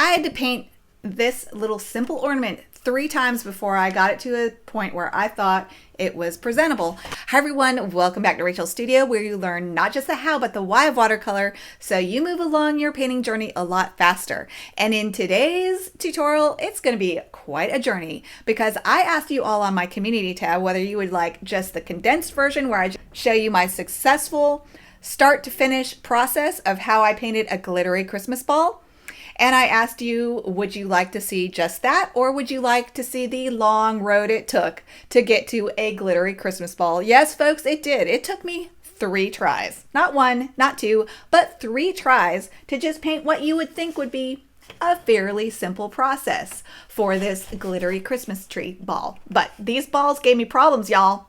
I had to paint this little simple ornament 3 times before I got it to a point where I thought it was presentable. Hi everyone, welcome back to Rachel's Studio, where you learn not just the how but the why of watercolor so you move along your painting journey a lot faster. And in today's tutorial, it's going to be quite a journey because I asked you all on my community tab whether you would like just the condensed version where I show you my successful start to finish process of how I painted a glittery Christmas ball. And I asked you, would you like to see just that, or would you like to see the long road it took to get to a glittery Christmas ball? Yes, folks, it did. It took me 3 tries. Not 1, not 2, but 3 tries to just paint what you would think would be a fairly simple process for this glittery Christmas tree ball. But these balls gave me problems, y'all.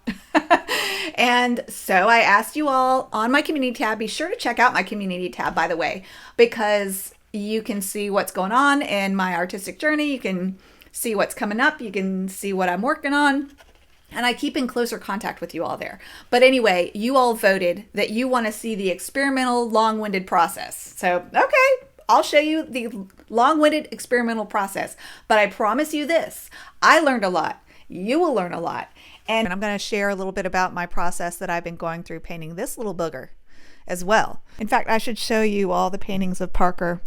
And so I asked you all on my community tab, be sure to check out my community tab, by the way, because you can see what's going on in my artistic journey. You can see what's coming up. You can see what I'm working on. And I keep in closer contact with you all there. But anyway, you all voted that you want to see the experimental long-winded process. So, okay, I'll show you the long-winded experimental process. But I promise you this, I learned a lot. You will learn a lot. And I'm going to share a little bit about my process that I've been going through painting this little booger as well. In fact, I should show you all the paintings of Parker.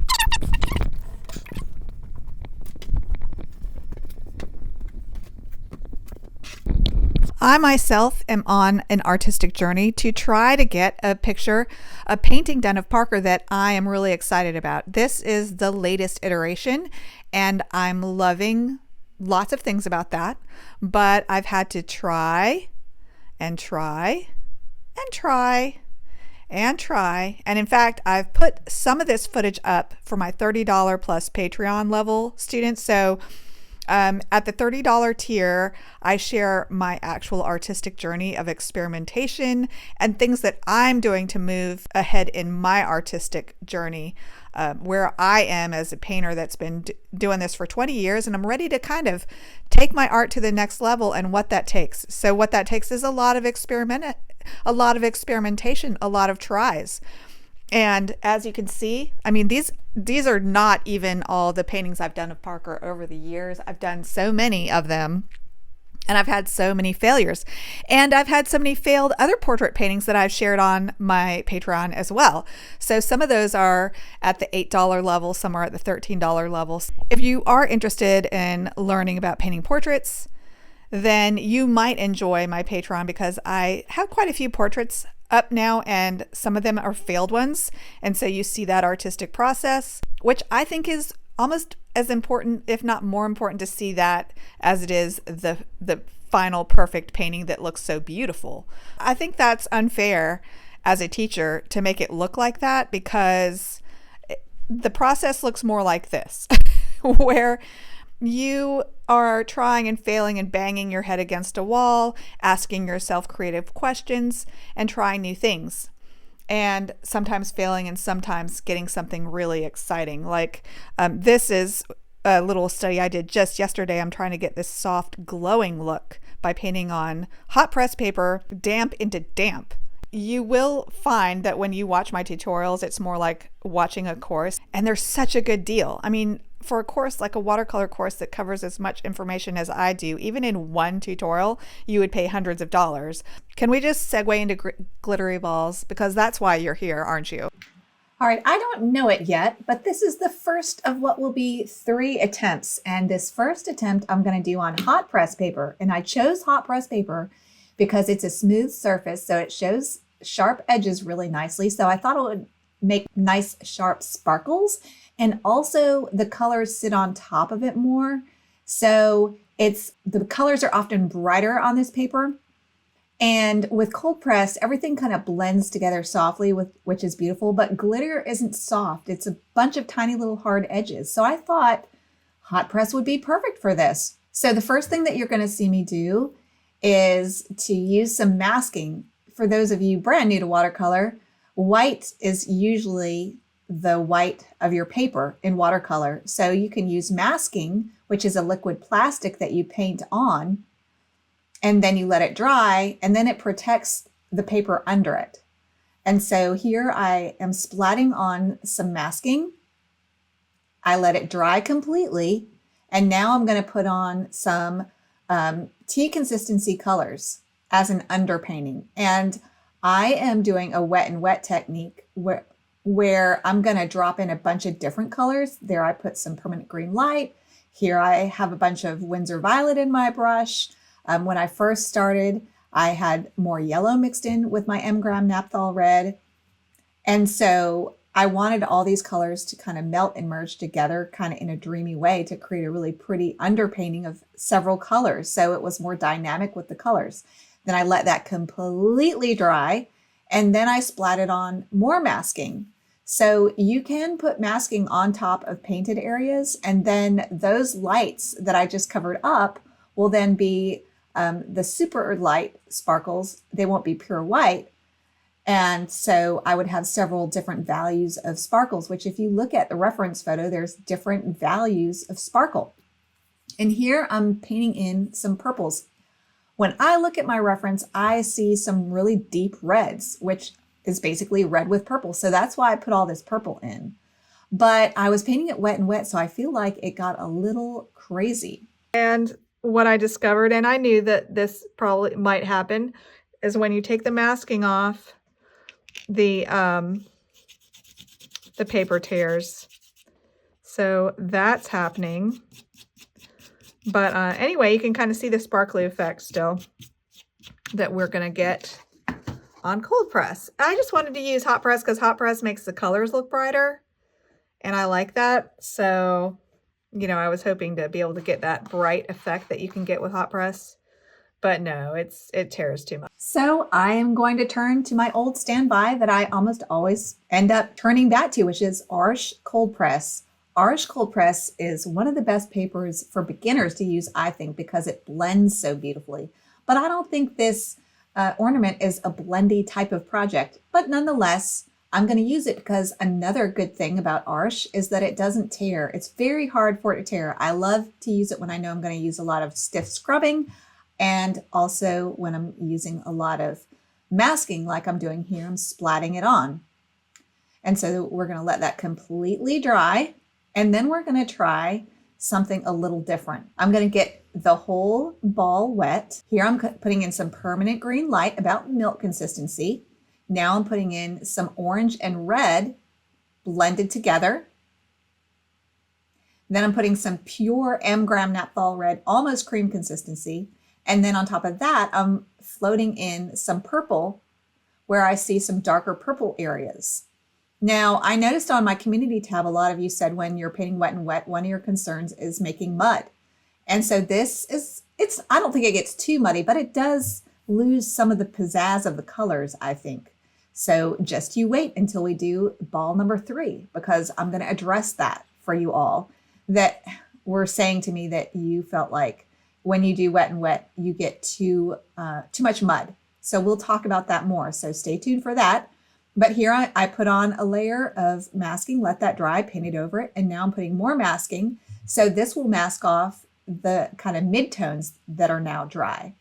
I myself am on an artistic journey to try to get a painting done of Parker that I am really excited about. This is the latest iteration, and I'm loving lots of things about that, but I've had to try and try and try and try. And in fact, I've put some of this footage up for my $30 plus Patreon level students. So at the $30 tier, I share my actual artistic journey of experimentation and things that I'm doing to move ahead in my artistic journey, where I am as a painter that's been doing this for 20 years, and I'm ready to kind of take my art to the next level and what that takes. So what that takes is a lot of experimentation, a lot of tries. And as you can see, I mean, these are not even all the paintings I've done of Parker over the years. I've done so many of them, and I've had so many failures. And I've had so many failed other portrait paintings that I've shared on my Patreon as well. So some of those are at the $8 level, some are at the $13 level. If you are interested in learning about painting portraits, then you might enjoy my Patreon because I have quite a few portraits up now, and some of them are failed ones. And so you see that artistic process, which I think is almost as important, if not more important, to see that as it is the final perfect painting that looks so beautiful. I think that's unfair as a teacher to make it look like that, because the process looks more like this, where you are trying and failing and banging your head against a wall, asking yourself creative questions and trying new things, and sometimes failing and sometimes getting something really exciting. Like this is a little study I did just yesterday. I'm trying to get this soft glowing look by painting on hot press paper, damp into damp. You will find that when you watch my tutorials, it's more like watching a course, and they're such a good deal. I mean, for a course like a watercolor course that covers as much information as I do, even in one tutorial, you would pay hundreds of dollars. Can we just segue into glittery balls? Because that's why you're here, aren't you? All right, I don't know it yet, but this is the first of what will be 3 attempts. And this first attempt I'm going to do on hot press paper. And I chose hot press paper because it's a smooth surface, so it shows sharp edges really nicely. So I thought it would make nice sharp sparkles, and also the colors sit on top of it more. So the colors are often brighter on this paper. And with cold press, everything kind of blends together softly, which is beautiful, but glitter isn't soft. It's a bunch of tiny little hard edges. So I thought hot press would be perfect for this. So the first thing that you're going to see me do is to use some masking. For those of you brand new to watercolor, white is usually the white of your paper in watercolor. So you can use masking, which is a liquid plastic that you paint on, and then you let it dry, and then it protects the paper under it. And so here I am splatting on some masking, I let it dry completely. And now I'm going to put on some tea consistency colors as an underpainting. And I am doing a wet and wet technique where I'm going to drop in a bunch of different colors. There I put some permanent green light. Here I have a bunch of Winsor violet in my brush. When I first started, I had more yellow mixed in with my M-gram naphthol red. And so I wanted all these colors to kind of melt and merge together kind of in a dreamy way to create a really pretty underpainting of several colors. So it was more dynamic with the colors. Then I let that completely dry, and then I splatted on more masking. So you can put masking on top of painted areas, and then those lights that I just covered up will then be the super light sparkles. They won't be pure white. And so I would have several different values of sparkles, which if you look at the reference photo, there's different values of sparkle. And here I'm painting in some purples. When I look at my reference, I see some really deep reds, which is basically red with purple. So that's why I put all this purple in. But I was painting it wet and wet, so I feel like it got a little crazy. And what I discovered, and I knew that this probably might happen, is when you take the masking off, the paper tears. So that's happening. But anyway, you can kind of see the sparkly effect still that we're going to get on cold press. I just wanted to use hot press because hot press makes the colors look brighter. And I like that. So, you know, I was hoping to be able to get that bright effect that you can get with hot press. But no, it tears too much. So I am going to turn to my old standby that I almost always end up turning back to, which is Arches Cold Press. Arches Cold Press is one of the best papers for beginners to use, I think, because it blends so beautifully. But I don't think this ornament is a blendy type of project. But nonetheless, I'm going to use it because another good thing about Arches is that it doesn't tear. It's very hard for it to tear. I love to use it when I know I'm going to use a lot of stiff scrubbing, and also when I'm using a lot of masking like I'm doing here. I'm splatting it on. And so we're going to let that completely dry. And then we're going to try something a little different. I'm going to get the whole ball wet. Here I'm putting in some permanent green light, about milk consistency. Now I'm putting in some orange and red blended together. Then I'm putting some pure M-gram naphthol red, almost cream consistency. And then on top of that, I'm floating in some purple where I see some darker purple areas. Now, I noticed on my community tab, a lot of you said when you're painting wet and wet, one of your concerns is making mud. And so this is, I don't think it gets too muddy, but it does lose some of the pizzazz of the colors, I think. So just you wait until we do ball number 3, because I'm going to address that for you all that were saying to me that you felt like when you do wet and wet, you get too much mud. So we'll talk about that more. So stay tuned for that. But here I put on a layer of masking, let that dry, painted over it. And now I'm putting more masking. So this will mask off the kind of midtones that are now dry.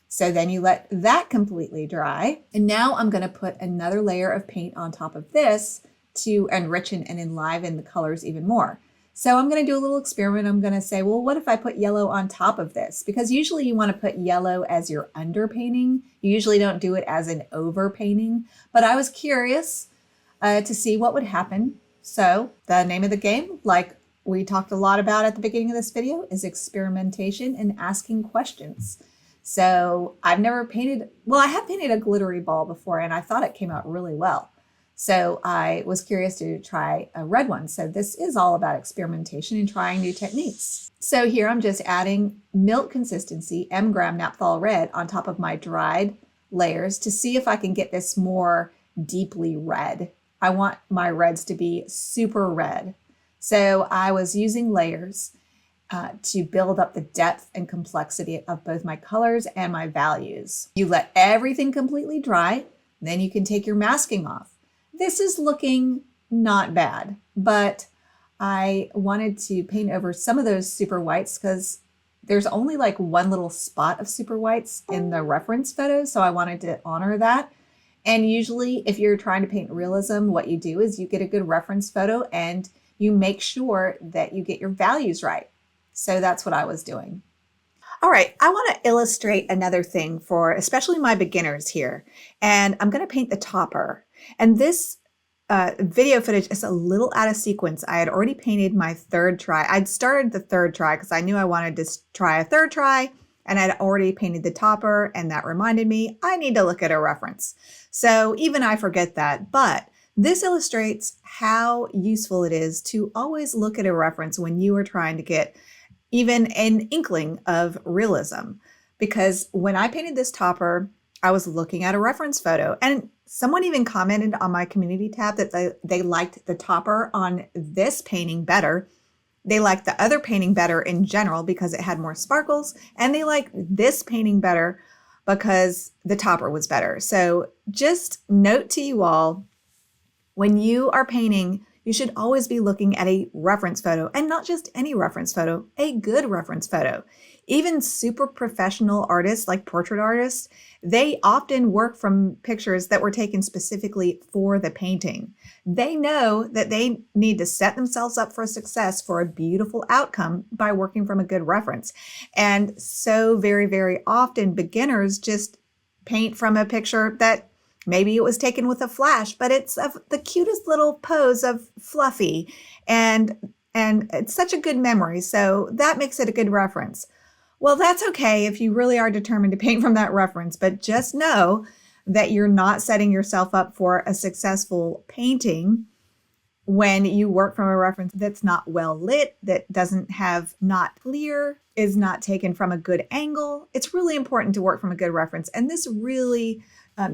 So then you let that completely dry. And now I'm going to put another layer of paint on top of this to enrich and enliven the colors even more. So I'm going to do a little experiment. I'm going to say, well, what if I put yellow on top of this? Because usually you want to put yellow as your underpainting. You usually don't do it as an overpainting. But I was curious to see what would happen. So the name of the game, like we talked a lot about at the beginning of this video, is experimentation and asking questions. So I've never painted, well, I have painted a glittery ball before, and I thought it came out really well. So I was curious to try a red one. So this is all about experimentation and trying new techniques. So here I'm just adding milk consistency, M-gram naphthol red on top of my dried layers to see if I can get this more deeply red. I want my reds to be super red. So I was using layers to build up the depth and complexity of both my colors and my values. You let everything completely dry, then you can take your masking off. This is looking not bad, but I wanted to paint over some of those super whites because there's only like one little spot of super whites in the reference photo. So I wanted to honor that. And usually if you're trying to paint realism, what you do is you get a good reference photo and you make sure that you get your values right. So that's what I was doing. All right, I want to illustrate another thing for especially my beginners here. And I'm going to paint the topper. And this video footage is a little out of sequence. I had already painted my third try. I'd started the third try because I knew I wanted to try a third try, and I'd already painted the topper, and that reminded me I need to look at a reference. So even I forget that, but this illustrates how useful it is to always look at a reference when you are trying to get even an inkling of realism. Because when I painted this topper, I was looking at a reference photo, and someone even commented on my community tab that they liked the topper on this painting better. They liked the other painting better in general because it had more sparkles, and they liked this painting better because the topper was better. So just note to you all, when you are painting, you should always be looking at a reference photo, and not just any reference photo, a good reference photo. Even super professional artists like portrait artists, they often work from pictures that were taken specifically for the painting. They know that they need to set themselves up for success for a beautiful outcome by working from a good reference. And so very, very often beginners just paint from a picture that maybe it was taken with a flash, but it's of the cutest little pose of Fluffy, and it's such a good memory, so that makes it a good reference. Well, that's okay if you really are determined to paint from that reference, but just know that you're not setting yourself up for a successful painting when you work from a reference that's not well lit, that doesn't have not clear, is not taken from a good angle. It's really important to work from a good reference, and this really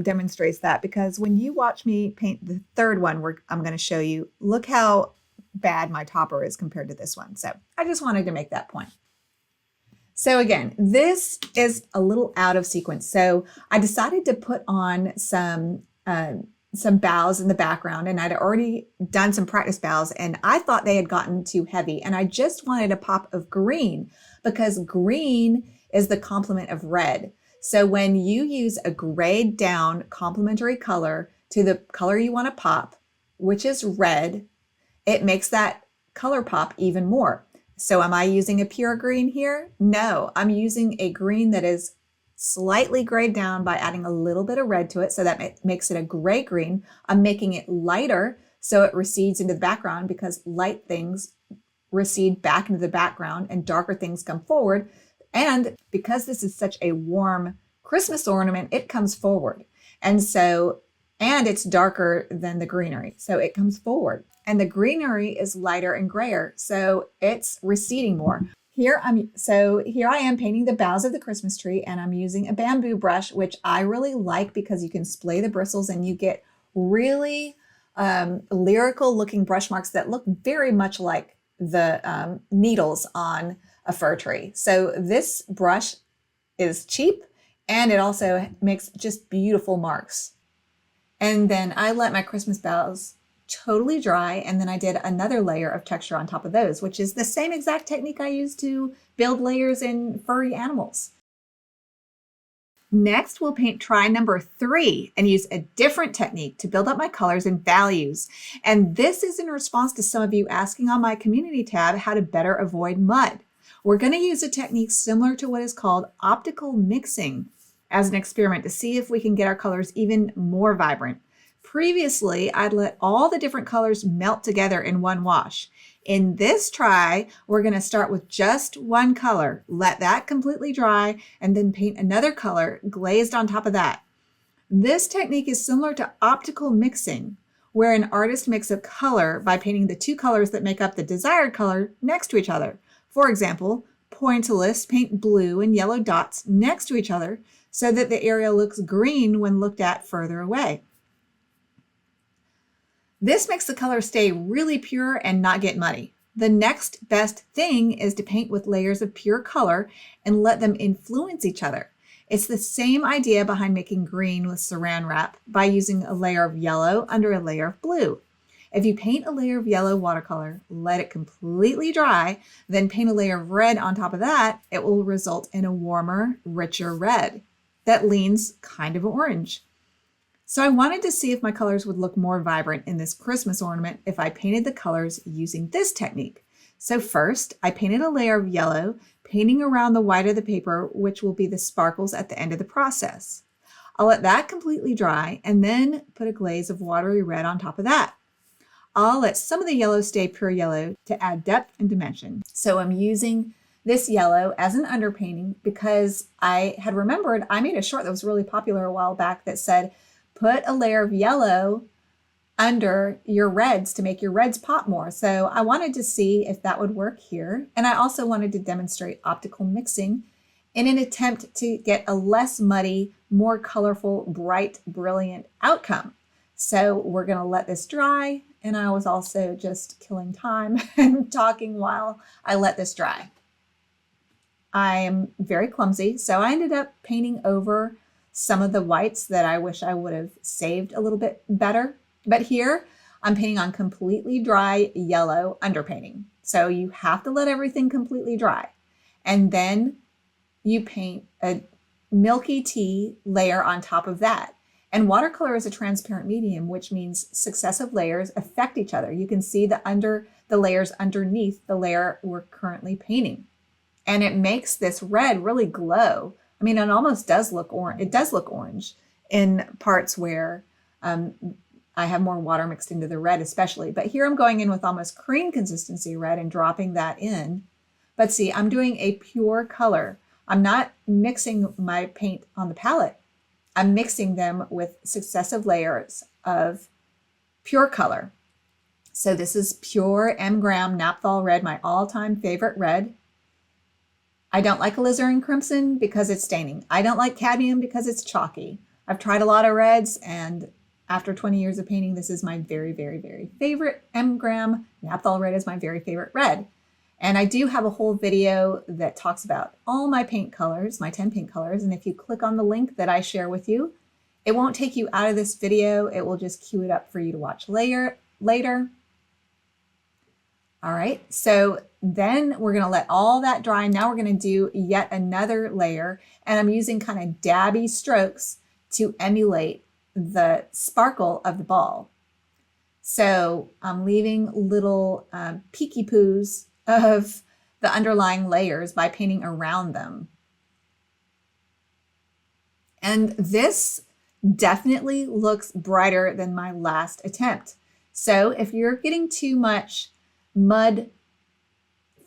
demonstrates that, because when you watch me paint the third one I'm going to show you, look how bad my topper is compared to this one. So I just wanted to make that point. So again, this is a little out of sequence. So I decided to put on some bows in the background, and I'd already done some practice bows, and I thought they had gotten too heavy, and I just wanted a pop of green because green is the complement of red. So when you use a grayed down complementary color to the color you want to pop, which is red, it makes that color pop even more. So am I using a pure green here? No, I'm using a green that is slightly grayed down by adding a little bit of red to it. So that makes it a gray green. I'm making it lighter so it recedes into the background, because light things recede back into the background and darker things come forward. And because this is such a warm Christmas ornament, it comes forward. And it's darker than the greenery, so it comes forward. And the greenery is lighter and grayer, so it's receding more. Here I am painting the boughs of the Christmas tree, and I'm using a bamboo brush, which I really like because you can splay the bristles and you get really lyrical looking brush marks that look very much like the needles on a fir tree. So this brush is cheap, and it also makes just beautiful marks. And then I let my Christmas boughs totally dry, and then I did another layer of texture on top of those, which is the same exact technique I use to build layers in furry animals. Next, we'll paint try number 3 and use a different technique to build up my colors and values. And this is in response to some of you asking on my community tab how to better avoid mud. We're going to use a technique similar to what is called optical mixing as an experiment to see if we can get our colors even more vibrant. Previously, I'd let all the different colors melt together in one wash. In this try, we're going to start with just one color, let that completely dry, and then paint another color glazed on top of that. This technique is similar to optical mixing, where an artist makes a color by painting the two colors that make up the desired color next to each other. For example, pointillists paint blue and yellow dots next to each other so that the area looks green when looked at further away. This makes the color stay really pure and not get muddy. The next best thing is to paint with layers of pure color and let them influence each other. It's the same idea behind making green with saran wrap by using a layer of yellow under a layer of blue. If you paint a layer of yellow watercolor, let it completely dry, then paint a layer of red on top of that, it will result in a warmer, richer red that leans kind of orange. So I wanted to see if my colors would look more vibrant in this Christmas ornament if I painted the colors using this technique. So first, I painted a layer of yellow, painting around the white of the paper, which will be the sparkles at the end of the process. I'll let that completely dry and then put a glaze of watery red on top of that. I'll let some of the yellow stay pure yellow to add depth and dimension. So I'm using this yellow as an underpainting because I had remembered I made a short that was really popular a while back that said, put a layer of yellow under your reds to make your reds pop more. So I wanted to see if that would work here. And I also wanted to demonstrate optical mixing in an attempt to get a less muddy, more colorful, bright, brilliant outcome. So we're going to let this dry. And I was also just killing time and talking while I let this dry. I am very clumsy, so I ended up painting over some of the whites that I wish I would have saved a little bit better. But here I'm painting on completely dry yellow underpainting. So you have to let everything completely dry. And then you paint a milky tea layer on top of that. And watercolor is a transparent medium, which means successive layers affect each other. You can see the layers underneath the layer we're currently painting. And it makes this red really glow. I mean, it almost does look orange. It does look orange in parts where I have more water mixed into the red especially. But here I'm going in with almost cream consistency red and dropping that in. But see, I'm doing a pure color. I'm not mixing my paint on the palette. I'm mixing them with successive layers of pure color. So this is pure M. Graham Naphthol red, my all-time favorite red. I don't like alizarin crimson because it's staining. I don't like cadmium because it's chalky. I've tried a lot of reds, and after 20 years of painting, this is my very, very, very favorite. M. Graham Naphthol red is my very favorite red. And I do have a whole video that talks about all my paint colors, my 10 paint colors. And if you click on the link that I share with you, it won't take you out of this video. It will just queue it up for you to watch later. All right, so then we're gonna let all that dry. Now we're gonna do yet another layer, and I'm using kind of dabby strokes to emulate the sparkle of the ball. So I'm leaving little peeky poos of the underlying layers by painting around them. And this definitely looks brighter than my last attempt. So if you're getting too much mud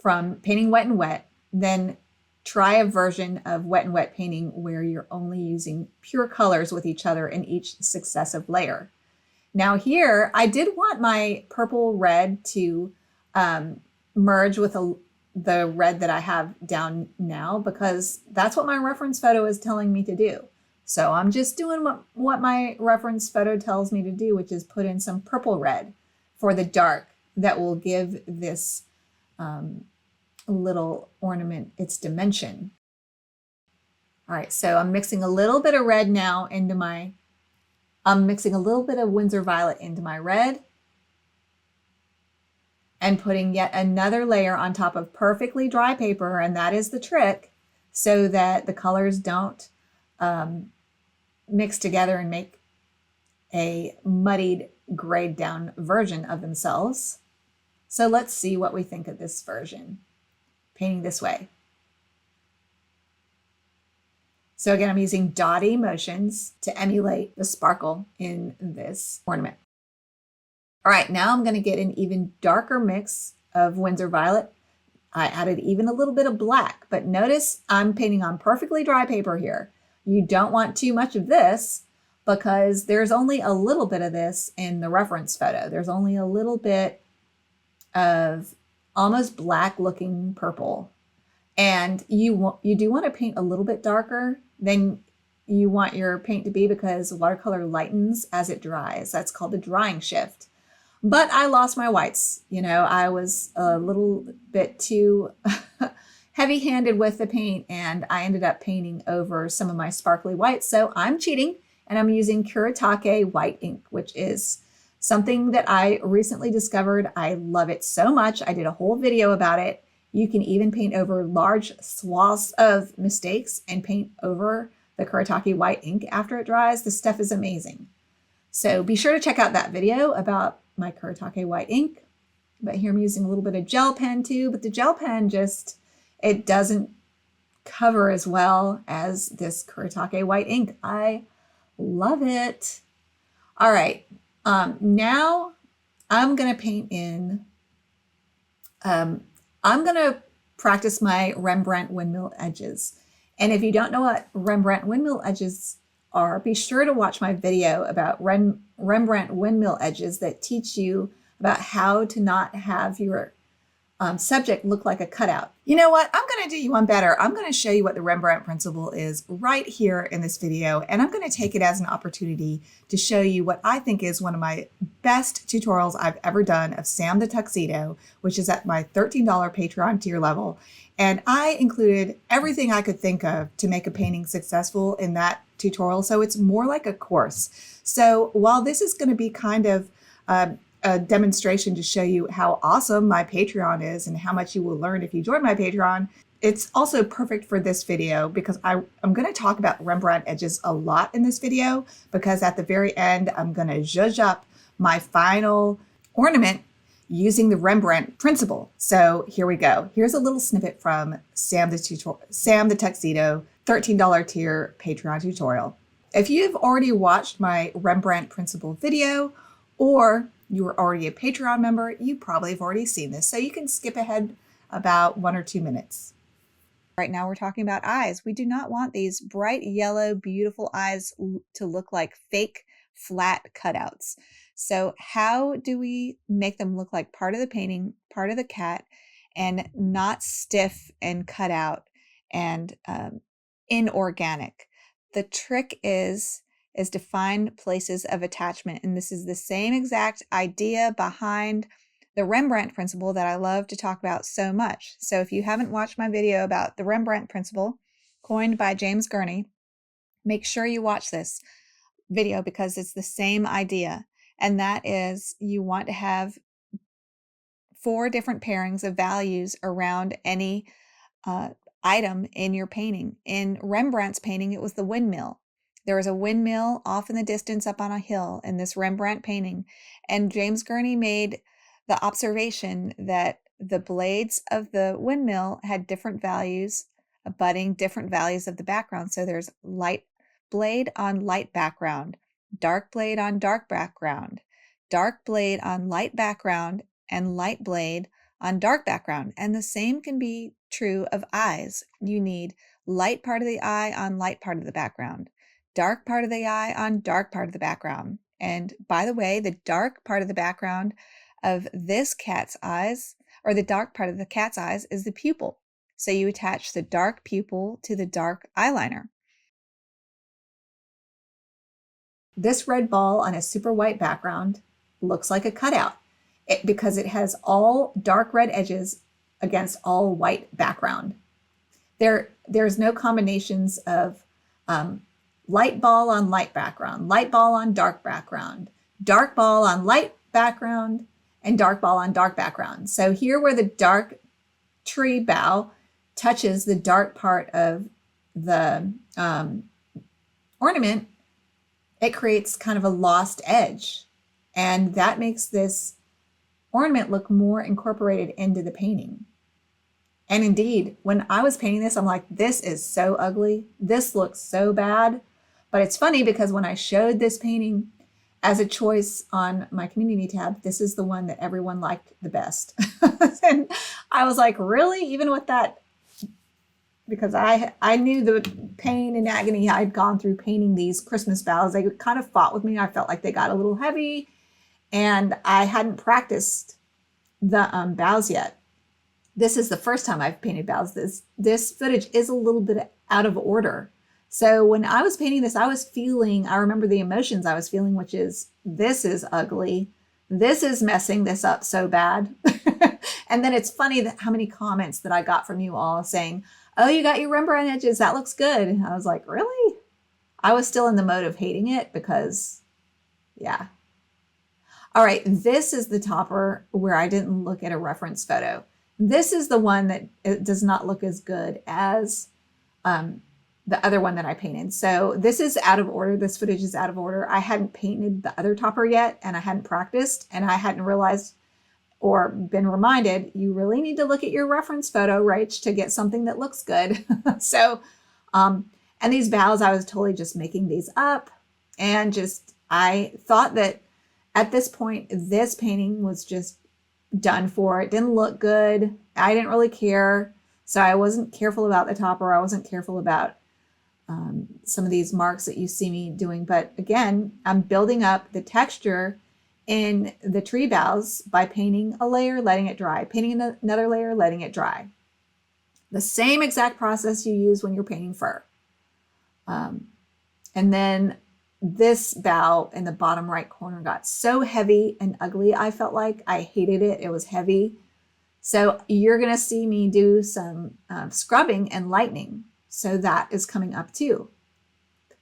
from painting wet and wet, then try a version of wet and wet painting where you're only using pure colors with each other in each successive layer. Now here, I did want my purple red to merge with the red that I have down now because that's what my reference photo is telling me to do. So I'm just doing what my reference photo tells me to do, which is put in some purple red for the dark that will give this little ornament its dimension. All right, so I'm mixing a little bit of red now into I'm mixing a little bit of Winsor Violet into my red and putting yet another layer on top of perfectly dry paper, and that is the trick, so that the colors don't mix together and make a muddied, grayed down version of themselves. So let's see what we think of this version, painting this way. So again, I'm using dotty motions to emulate the sparkle in this ornament. All right, now I'm going to get an even darker mix of Winsor Violet. I added even a little bit of black, but notice I'm painting on perfectly dry paper here. You don't want too much of this because there's only a little bit of this in the reference photo. There's only a little bit of almost black looking purple. And you do want to paint a little bit darker than you want your paint to be because watercolor lightens as it dries. That's called the drying shift. But I lost my whites. You know, I was a little bit too heavy-handed with the paint and I ended up painting over some of my sparkly whites. So I'm cheating and I'm using kuretake white ink, which is something that I recently discovered. I love it so much. I did a whole video about it. You can even paint over large swaths of mistakes and paint over the kuretake white ink after it dries. This stuff is amazing. So be sure to check out that video about my kuretake white ink. But here I'm using a little bit of gel pen too, but the gel pen just, it doesn't cover as well as this kuretake white ink. I love it. All right, now I'm gonna paint in, I'm gonna practice my Rembrandt windmill edges. And if you don't know what Rembrandt windmill edges are, be sure to watch my video about Rembrandt windmill edges that teach you about how to not have your subject look like a cutout. You know what? I'm going to do you one better. I'm going to show you what the Rembrandt principle is right here in this video, and I'm going to take it as an opportunity to show you what I think is one of my best tutorials I've ever done of Sam the Tuxedo, which is at my $13 Patreon tier level. And I included everything I could think of to make a painting successful in that tutorial, so it's more like a course. So while this is going to be kind of a demonstration to show you how awesome my Patreon is and how much you will learn if you join my Patreon, it's also perfect for this video because I'm going to talk about Rembrandt edges a lot in this video, because at the very end, I'm going to zhuzh up my final ornament using the Rembrandt principle. So here we go. Here's a little snippet from Sam the Tuxedo $13 tier Patreon tutorial. If you've already watched my Rembrandt principle video, or you are already a Patreon member, you probably have already seen this, so you can skip ahead about 1 or 2 minutes. Right now we're talking about eyes. We do not want these bright yellow, beautiful eyes to look like fake flat cutouts. So how do we make them look like part of the painting, part of the cat, and not stiff and cut out and inorganic? The trick is to find places of attachment. And this is the same exact idea behind the Rembrandt principle that I love to talk about so much. So if you haven't watched my video about the Rembrandt principle, coined by James Gurney, make sure you watch this video because it's the same idea. And that is, you want to have 4 different pairings of values around any item in your painting. In Rembrandt's painting, it was the windmill. There was a windmill off in the distance up on a hill in this Rembrandt painting. And James Gurney made the observation that the blades of the windmill had different values, abutting different values of the background. So there's light blade on light background, dark blade on dark background, dark blade on light background, and light blade on dark background. And the same can be true of eyes. You need light part of the eye on light part of the background, dark part of the eye on dark part of the background. And by the way, the dark part of the background of this cat's eyes, or the dark part of the cat's eyes, is the pupil. So you attach the dark pupil to the dark eyeliner. This red ball on a super white background looks like a cutout because it has all dark red edges against all white background. There's no combinations of light ball on light background, light ball on dark background, dark ball on light background, and dark ball on dark background. So here where the dark tree bough touches the dark part of the ornament, it creates kind of a lost edge. And that makes this ornament look more incorporated into the painting. And indeed, when I was painting this, I'm like, this is so ugly. This looks so bad. But it's funny because when I showed this painting as a choice on my community tab, this is the one that everyone liked the best. And I was like, really? Even with that? Because I knew the pain and agony I'd gone through painting these Christmas boughs. They kind of fought with me. I felt like they got a little heavy, and I hadn't practiced the boughs yet. This is the first time I've painted boughs. This footage is a little bit out of order. So when I was painting this, I remember the emotions I was feeling, which is, this is ugly. This is messing this up so bad. And then it's funny that how many comments that I got from you all saying, oh, you got your Rembrandt edges. That looks good. And I was like, really? I was still in the mode of hating it because, yeah. All right, this is the topper where I didn't look at a reference photo. This is the one that it does not look as good as the other one that I painted. So this is out of order. This footage is out of order. I hadn't painted the other topper yet, and I hadn't practiced, and I hadn't realized or been reminded, you really need to look at your reference photo, Rach, to get something that looks good. So, and these bows, I was totally just making these up. And just, I thought that at this point, this painting was just done for. It didn't look good. I didn't really care. So I wasn't careful about the topper. I wasn't careful about some of these marks that you see me doing. But again, I'm building up the texture in the tree boughs by painting a layer, letting it dry, painting another layer, letting it dry. The same exact process you use when you're painting fir. And then this bough in the bottom right corner got so heavy and ugly. I felt like I hated it. It was heavy. So you're going to see me do some scrubbing and lightening. So that is coming up too.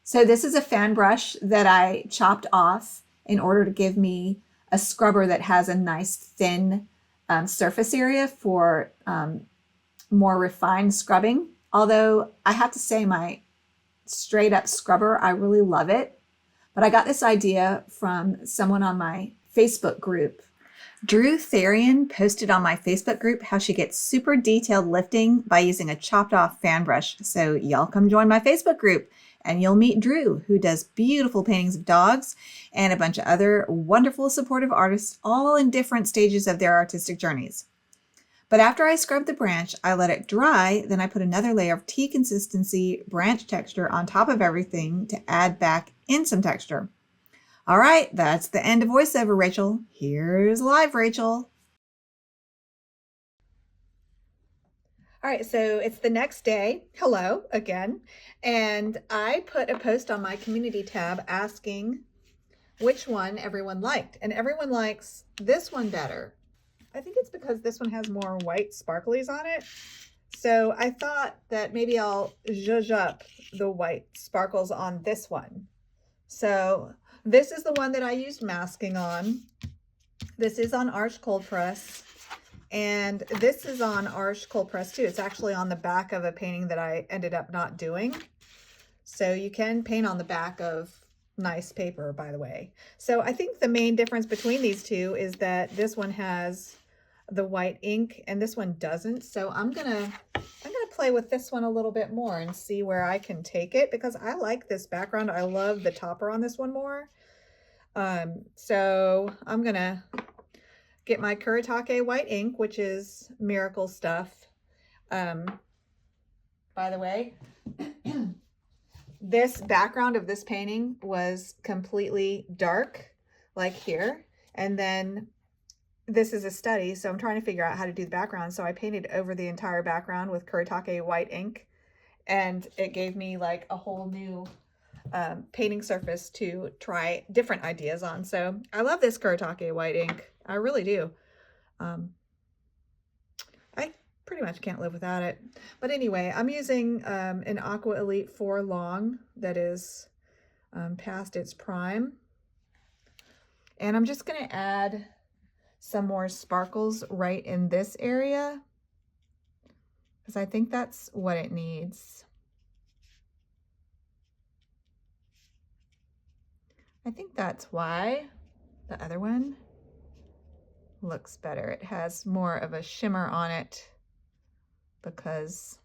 So this is a fan brush that I chopped off in order to give me a scrubber that has a nice thin surface area for more refined scrubbing. Although I have to say my straight up scrubber, I really love it. But I got this idea from someone on my Facebook group. Drew Therian posted on my Facebook group how she gets super detailed lifting by using a chopped off fan brush. So y'all come join my Facebook group and you'll meet Drew, who does beautiful paintings of dogs and a bunch of other wonderful supportive artists, all in different stages of their artistic journeys. But after I scrubbed the branch, I let it dry. Then I put another layer of tea consistency branch texture on top of everything to add back in some texture. All right, that's the end of voiceover, Rachel. Here's live, Rachel. All right, so it's the next day. Hello again. And I put a post on my community tab asking which one everyone liked. And everyone likes this one better. I think it's because this one has more white sparklies on it. So I thought that maybe I'll zhuzh up the white sparkles on this one. So this is the one that I used masking on. This is on Arch Cold Press. And this is on Arch Cold Press too. It's actually on the back of a painting that I ended up not doing. So you can paint on the back of nice paper, by the way. So I think the main difference between these two is that this one has the white ink and this one doesn't. So I'm gonna play with this one a little bit more and see where I can take it, because I like this background. I love the topper on this one more. So I'm gonna get my kuretake white ink, which is Miracle stuff. By the way, this background of this painting was completely dark, like here. And then this is a study, so I'm trying to figure out how to do the background. So I painted over the entire background with kuretake white ink, and it gave me like a whole new painting surface to try different ideas on. So I love this kuretake white ink. I really do. I pretty much can't live without it. But anyway, I'm using an Aqua Elite 4 Long that is past its prime. And I'm just going to add some more sparkles right in this area, because I think that's what it needs. I think that's why the other one looks better. It has more of a shimmer on it because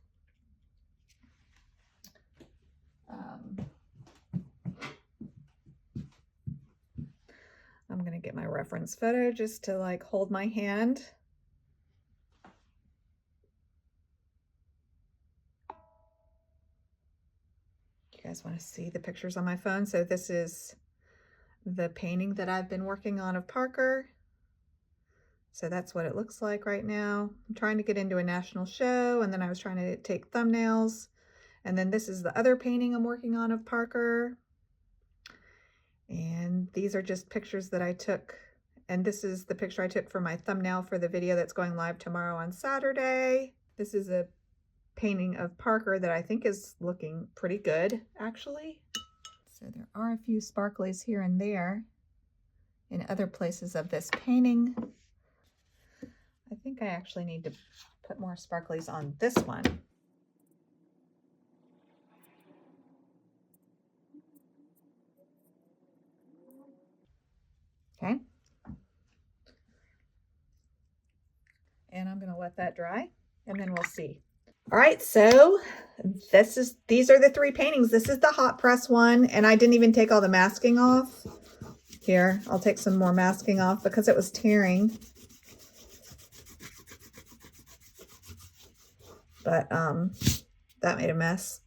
I'm gonna get my reference photo just to like hold my hand. You guys want to see the pictures on my phone? So this is the painting that I've been working on of Parker. So that's what it looks like right now. I'm trying to get into a national show, and then I was trying to take thumbnails. And then this is the other painting I'm working on of Parker. And these are just pictures that I took. And this is the picture I took for my thumbnail for the video that's going live tomorrow on Saturday. This is a painting of Parker that I think is looking pretty good, actually. So there are a few sparklies here and there in other places of this painting. I think I actually need to put more sparklies on this one. that dry and then we'll see. All right, so these are the 3 paintings. This is the hot press one, and I didn't even take all the masking off. Here, I'll take some more masking off because it was tearing. But that made a mess.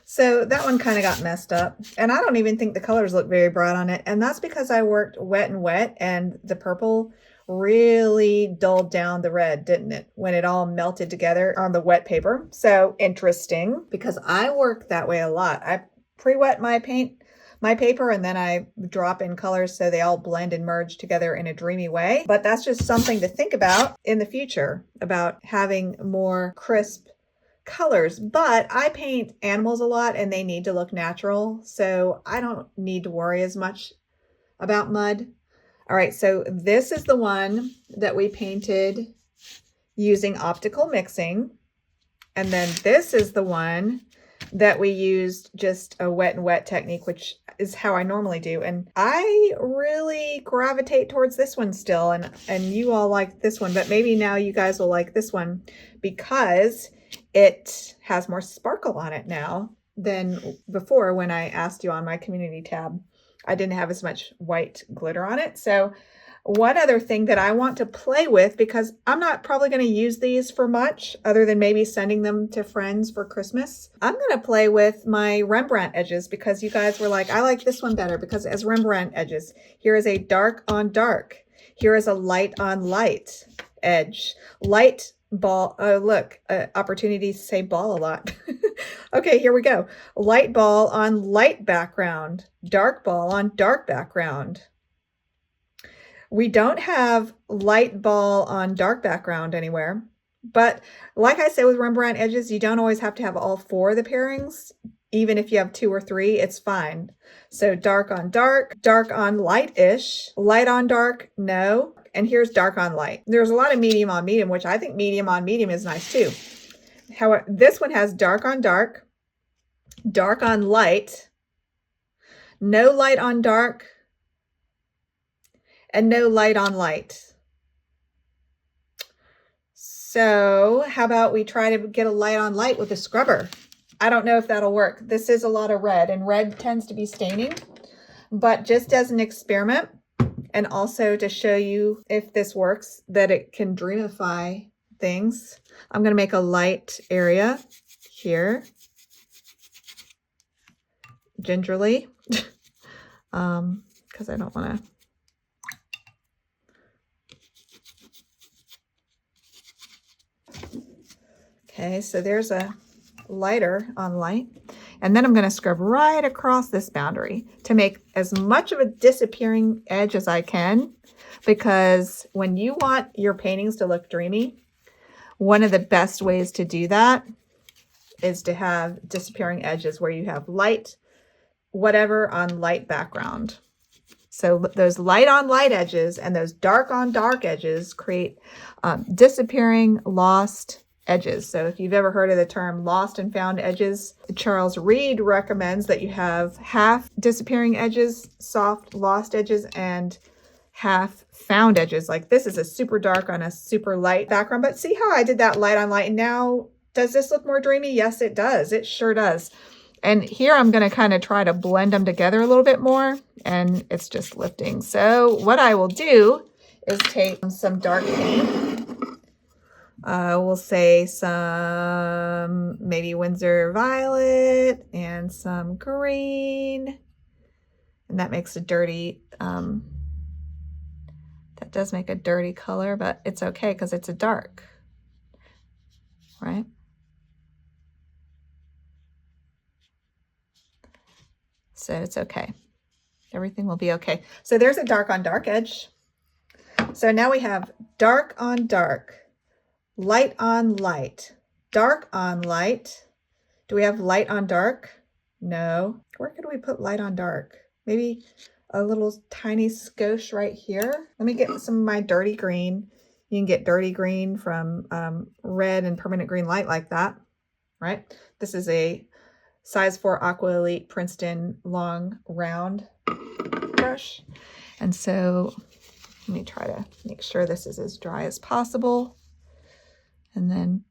So that one kind of got messed up, and I don't even think the colors look very bright on it, and that's because I worked wet and wet, and the purple really dulled down the red, didn't it, when it all melted together on the wet paper. So interesting, because I work that way a lot. I pre-wet my paper, and then I drop in colors so they all blend and merge together in a dreamy way. But that's just something to think about in the future, about having more crisp colors. But I paint animals a lot and they need to look natural, so I don't need to worry as much about mud. All right, so this is the one that we painted using optical mixing. And then this is the one that we used just a wet and wet technique, which is how I normally do. And I really gravitate towards this one still. And you all like this one, but maybe now you guys will like this one because it has more sparkle on it now than before. When I asked you on my community tab, I didn't have as much white glitter on it. So one other thing that I want to play with, because I'm not probably going to use these for much other than maybe sending them to friends for Christmas, I'm going to play with my Rembrandt edges, because you guys were like, I like this one better because it has Rembrandt edges. Here is a dark on dark. Here is a light on light edge. Light ball. Oh, look, opportunities to say ball a lot. Okay, here we go. Light ball on light background. Dark ball on dark background. We don't have light ball on dark background anywhere. But like I said with Rembrandt edges, you don't always have to have all 4 of the pairings. Even if you have 2 or 3, it's fine. So dark on light-ish, light on dark, no. And here's dark on light. There's a lot of medium on medium, which I think medium on medium is nice too. However, this one has dark on dark light, no light on dark, and no light on light. So how about we try to get a light on light with a scrubber? I don't know if that'll work. This is a lot of red, and red tends to be staining, but just as an experiment, and also to show you if this works, that it can dreamify things, I'm going to make a light area here, gingerly, because I don't want to. Okay, so there's a lighter on light. And then I'm going to scrub right across this boundary to make as much of a disappearing edge as I can, because when you want your paintings to look dreamy, one of the best ways to do that is to have disappearing edges where you have light, whatever, on light background. So those light on light edges and those dark on dark edges create disappearing, lost edges. So if you've ever heard of the term lost and found edges, Charles Reed recommends that you have half disappearing edges, soft lost edges, and half found edges. Like this is a super dark on a super light background, but see how I did that light on light? And now, does this look more dreamy? Yes, it does. It sure does. And here I'm going to kind of try to blend them together a little bit more, and it's just lifting. So what I will do is take some dark paint. We'll say some maybe Winsor violet and some green, and that makes a dirty, that does make a dirty color, but it's okay because it's a dark, right? So it's okay. Everything will be okay. So there's a dark on dark edge. So now we have dark on dark, light on light, dark on light. Do we have light on dark? No. Where could we put light on dark? Maybe a little tiny skosh right here. Let me get some of my dirty green. You can get dirty green from red and permanent green light like that, right? This is a size 4 Aqua Elite Princeton long round brush. And so Let me try to make sure this is as dry as possible. And then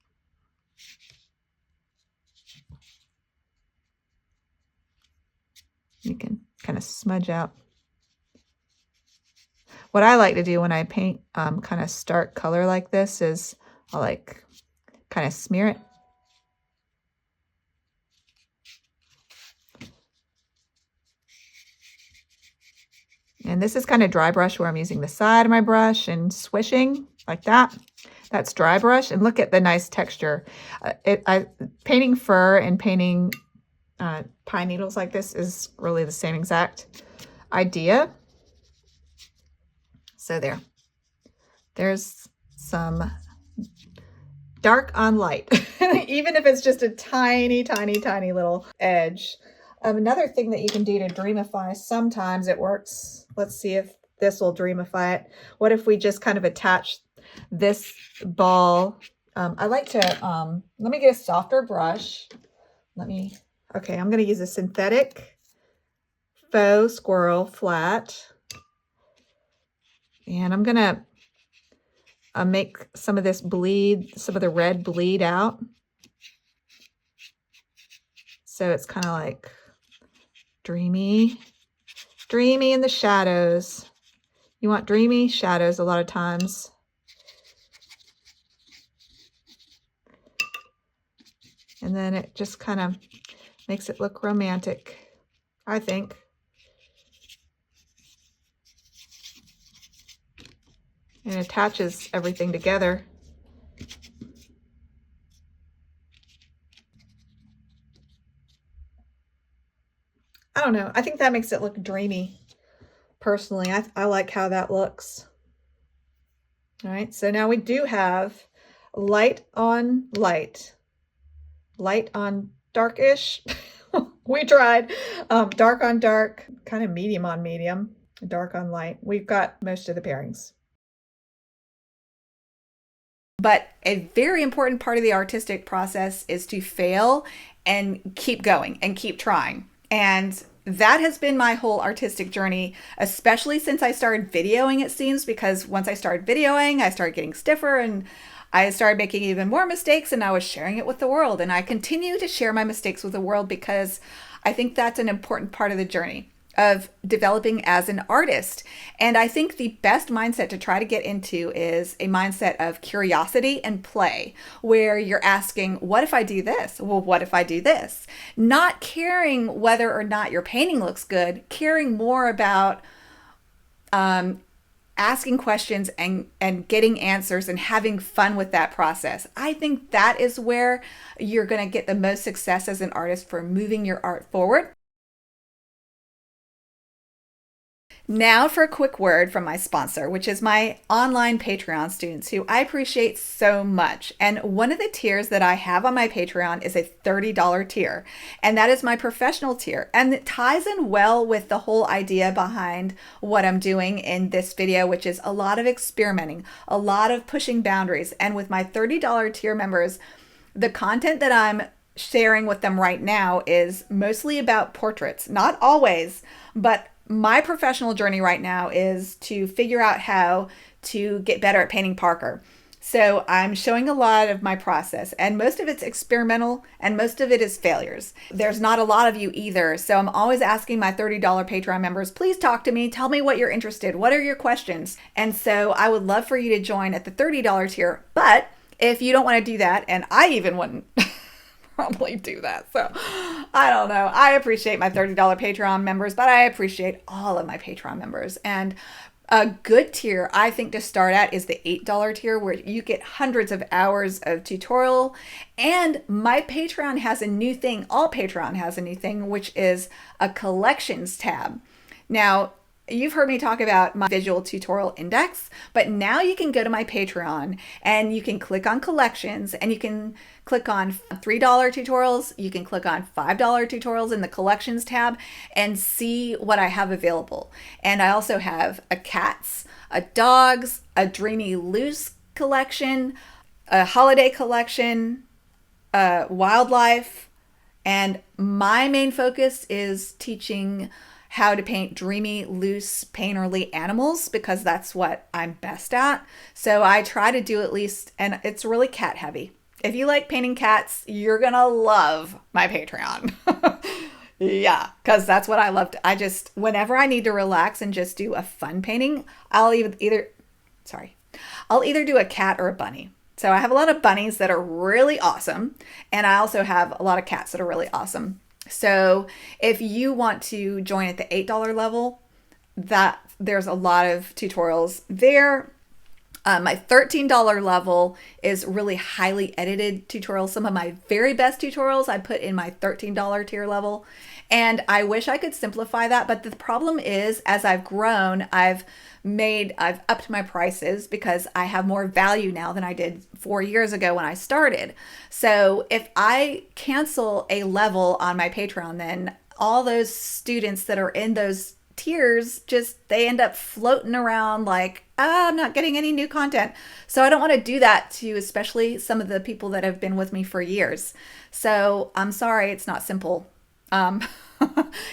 you can kind of smudge out. What I like to do when I paint kind of stark color like this is I'll like kind of smear it. And this is kind of dry brush where I'm using the side of my brush and swishing like that. That's dry brush. And look at the nice texture. Painting fur and painting pine needles like this is really the same exact idea. So there's some dark on light, even if it's just a tiny, tiny, tiny little edge. Another thing that you can do to dreamify, sometimes it works. Let's see if this will dreamify it. What if we just kind of attach this ball? I like to, let me get a softer brush. Okay, I'm going to use a synthetic faux squirrel flat. And I'm going to make some of this bleed, some of the red bleed out. So it's kind of like dreamy in the shadows. You want dreamy shadows a lot of times. And then it just kind of makes it look romantic, I think. And attaches everything together. I don't know. I think that makes it look dreamy. Personally, I like how that looks. All right, so now we do have light on light. Light on darkish. We tried dark on dark, kind of medium on medium, dark on light. We've got most of the pairings. But a very important part of the artistic process is to fail and keep going and keep trying. And that has been my whole artistic journey, especially since I started videoing, it seems, because once I started videoing, I started getting stiffer and I started making even more mistakes, and I was sharing it with the world. And I continue to share my mistakes with the world because I think that's an important part of the journey of developing as an artist. And I think the best mindset to try to get into is a mindset of curiosity and play, where you're asking, what if I do this? Well, what if I do this? Not caring whether or not your painting looks good, caring more about asking questions and getting answers and having fun with that process. I think that is where you're going to get the most success as an artist for moving your art forward. Now for a quick word from my sponsor, which is my online Patreon students, who I appreciate so much. And one of the tiers that I have on my Patreon is a $30 tier, and that is my professional tier. And it ties in well with the whole idea behind what I'm doing in this video, which is a lot of experimenting, a lot of pushing boundaries. And with my $30 tier members, the content that I'm sharing with them right now is mostly about portraits. Not always, but my professional journey right now is to figure out how to get better at painting Parker. So I'm showing a lot of my process, and most of it's experimental and most of it is failures. There's not a lot of you either. So I'm always asking my $30 Patreon members, please talk to me. Tell me what you're interested. What are your questions? And so I would love for you to join at the $30 tier. But if you don't want to do that, and I even wouldn't probably do that. So I don't know. I appreciate my $30 Patreon members, but I appreciate all of my Patreon members. And a good tier, I think, to start at is the $8 tier, where you get hundreds of hours of tutorial. And my Patreon has a new thing. All Patreon has a new thing, which is a collections tab. Now, you've heard me talk about my visual tutorial index, but now you can go to my Patreon and you can click on collections, and you can click on $3 tutorials. You can click on $5 tutorials in the collections tab and see what I have available. And I also have a cats, a dogs, a dreamy loose collection, a holiday collection, wildlife. And my main focus is teaching how to paint dreamy, loose, painterly animals because that's what I'm best at. So I try to do at least, and it's really cat heavy. If you like painting cats, you're gonna love my Patreon. Yeah, because that's what I love. Whenever I need to relax and just do a fun painting, I'll either do a cat or a bunny. So I have a lot of bunnies that are really awesome, and I also have a lot of cats that are really awesome. So if you want to join at the $8 level, there's a lot of tutorials there. My $13 level is really highly edited tutorials. Some of my very best tutorials I put in my $13 tier level. And I wish I could simplify that. But the problem is, as I've grown, I've upped my prices because I have more value now than I did 4 years ago when I started. So if I cancel a level on my Patreon, then all those students that are in those tiers they end up floating around like, I'm not getting any new content. So I don't want to do that to especially some of the people that have been with me for years. So I'm sorry, it's not simple.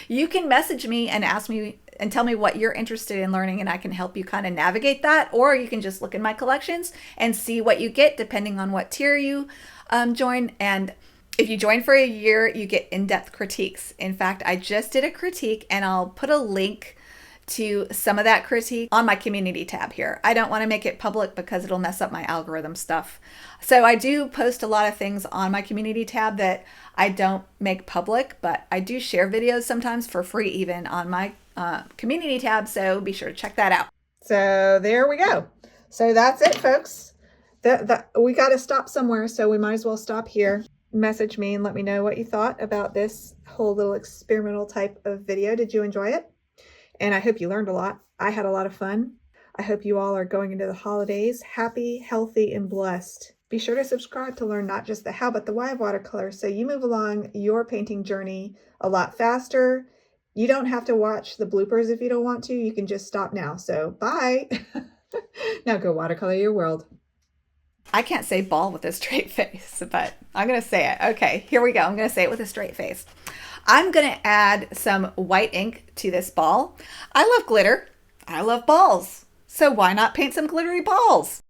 You can message me and ask me and tell me what you're interested in learning, and I can help you kind of navigate that. Or you can just look in my collections and see what you get depending on what tier you join. And if you join for a year, you get in-depth critiques. In fact, I just did a critique, and I'll put a link to some of that critique on my community tab here. I don't want to make it public because it'll mess up my algorithm stuff. So I do post a lot of things on my community tab that I don't make public, but I do share videos sometimes for free even on my community tab. So be sure to check that out. So there we go. So that's it, folks. We got to stop somewhere, so we might as well stop here. Message me and let me know what you thought about this whole little experimental type of video. Did you enjoy it? And I hope you learned a lot. I had a lot of fun. I hope you all are going into the holidays happy, healthy, and blessed. Be sure to subscribe to learn not just the how, but the why of watercolor, so you move along your painting journey a lot faster. You don't have to watch the bloopers if you don't want to. You can just stop now. So bye. Now go watercolor your world. I can't say ball with a straight face, but I'm going to say it. Okay, here we go. I'm going to say it with a straight face. I'm going to add some white ink to this ball. I love glitter. I love balls. So why not paint some glittery balls?